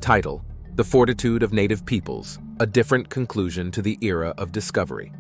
Title: The Fortitude of Native Peoples, a Different Conclusion to the Era of Discovery.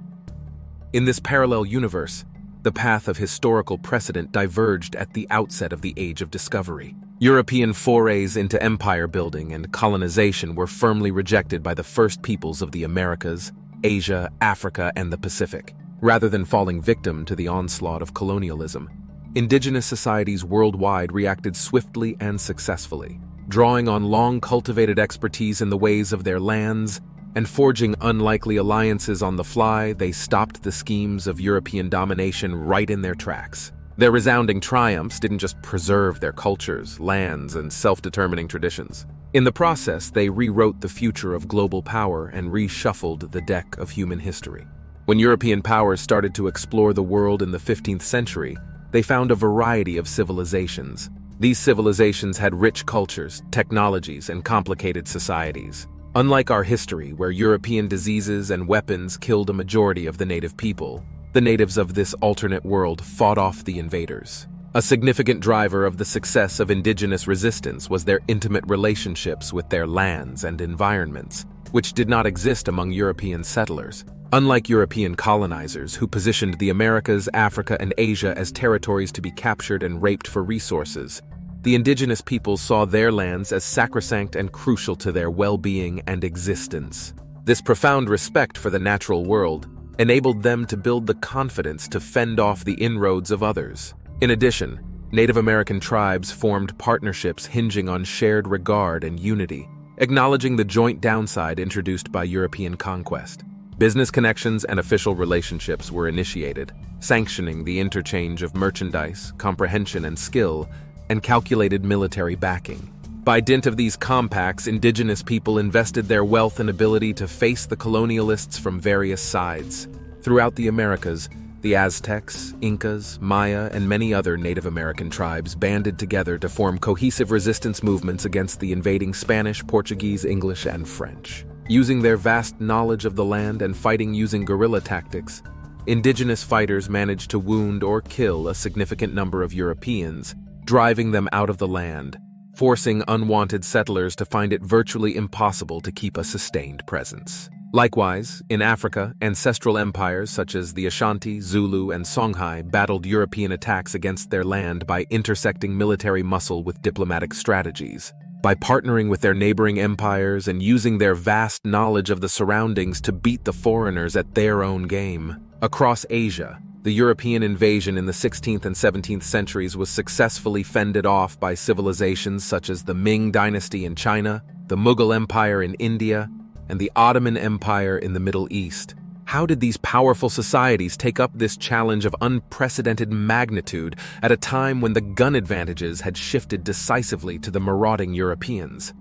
In this parallel universe, the path of historical precedent diverged at the outset of the Age of Discovery. European forays into empire building and colonization were firmly rejected by the first peoples of the Americas, Asia, Africa, and the Pacific. Rather than falling victim to the onslaught of colonialism, indigenous societies worldwide reacted swiftly and successfully, drawing on long-cultivated expertise in the ways of their lands and forging unlikely alliances on the fly. They stopped the schemes of European domination right in their tracks. Their resounding triumphs didn't just preserve their cultures, lands, and self-determining traditions. In the process, they rewrote the future of global power and reshuffled the deck of human history. When European powers started to explore the world in the 15th century, they found a variety of civilizations. These civilizations had rich cultures, technologies, and complicated societies. Unlike our history, where European diseases and weapons killed a majority of the native people, the natives of this alternate world fought off the invaders. A significant driver of the success of indigenous resistance was their intimate relationships with their lands and environments, which did not exist among European settlers. Unlike European colonizers who positioned the Americas, Africa, and Asia as territories to be captured and raped for resources, the indigenous peoples saw their lands as sacrosanct and crucial to their well-being and existence. This profound respect for the natural world enabled them to build the confidence to fend off the inroads of others. In addition, Native American tribes formed partnerships hinging on shared regard and unity, acknowledging the joint downside introduced by European conquest. Business connections and official relationships were initiated, sanctioning the interchange of merchandise, comprehension and skill, and calculated military backing. By dint of these compacts, indigenous people invested their wealth and ability to face the colonialists from various sides. Throughout the Americas, the Aztecs, Incas, Maya, and many other Native American tribes banded together to form cohesive resistance movements against the invading Spanish, Portuguese, English, and French. Using their vast knowledge of the land and fighting using guerrilla tactics, indigenous fighters managed to wound or kill a significant number of Europeans, driving them out of the land, forcing unwanted settlers to find it virtually impossible to keep a sustained presence. Likewise, in Africa, ancestral empires such as the Ashanti, Zulu, and Songhai battled European attacks against their land by intersecting military muscle with diplomatic strategies. By partnering with their neighboring empires and using their vast knowledge of the surroundings to beat the foreigners at their own game. Across Asia, the European invasion in the 16th and 17th centuries was successfully fended off by civilizations such as the Ming dynasty in China, the Mughal Empire in India, and the Ottoman Empire in the Middle East. How did these powerful societies take up this challenge of unprecedented magnitude at a time when the gun advantages had shifted decisively to the marauding Europeans?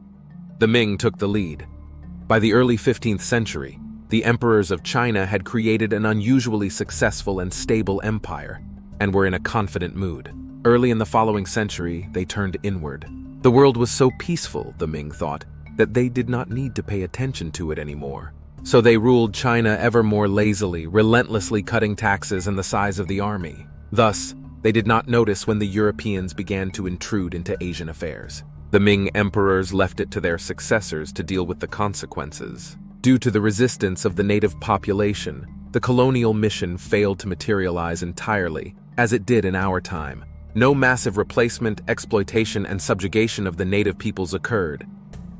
The Ming took the lead. By the early 15th century, the emperors of China had created an unusually successful and stable empire, and were in a confident mood. Early in the following century, they turned inward. The world was so peaceful, the Ming thought, that they did not need to pay attention to it anymore. So they ruled China ever more lazily, relentlessly cutting taxes and the size of the army. Thus, they did not notice when the Europeans began to intrude into Asian affairs. The Ming emperors left it to their successors to deal with the consequences. Due to the resistance of the native population, the colonial mission failed to materialize entirely, as it did in our time. No massive replacement, exploitation, and subjugation of the native peoples occurred,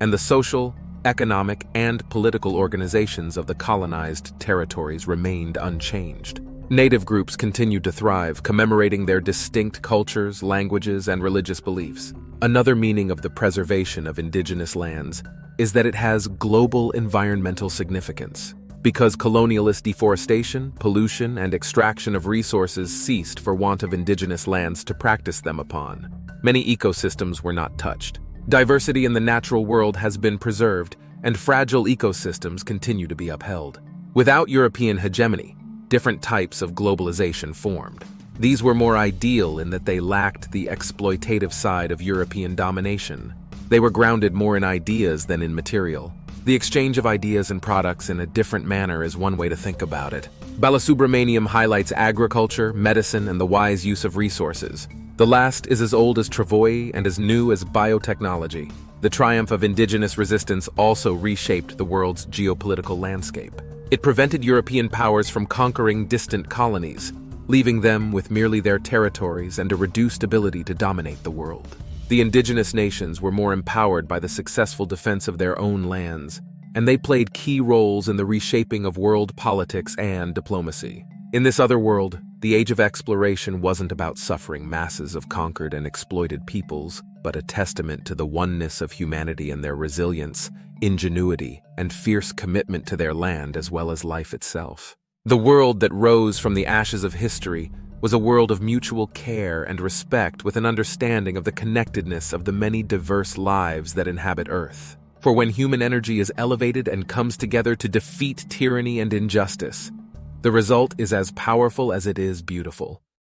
and the social, economic, and political organizations of the colonized territories remained unchanged. Native groups continued to thrive, commemorating their distinct cultures, languages, and religious beliefs. Another meaning of the preservation of indigenous lands is that it has global environmental significance. Because colonialist deforestation, pollution, and extraction of resources ceased for want of indigenous lands to practice them upon, many ecosystems were not touched. Diversity in the natural world has been preserved, and fragile ecosystems continue to be upheld. Without European hegemony, different types of globalization formed. These were more ideal in that they lacked the exploitative side of European domination. They were grounded more in ideas than in material. The exchange of ideas and products in a different manner is one way to think about it. Balasubramanian highlights agriculture, medicine, and the wise use of resources. The last is as old as Travois and as new as biotechnology. The triumph of indigenous resistance also reshaped the world's geopolitical landscape. It prevented European powers from conquering distant colonies, leaving them with merely their territories and a reduced ability to dominate the world. The indigenous nations were more empowered by the successful defense of their own lands, and they played key roles in the reshaping of world politics and diplomacy. In this other world, the age of exploration wasn't about suffering masses of conquered and exploited peoples, but a testament to the oneness of humanity and their resilience, ingenuity, and fierce commitment to their land as well as life itself. The world that rose from the ashes of history was a world of mutual care and respect, with an understanding of the connectedness of the many diverse lives that inhabit Earth. For when human energy is elevated and comes together to defeat tyranny and injustice, the result is as powerful as it is beautiful.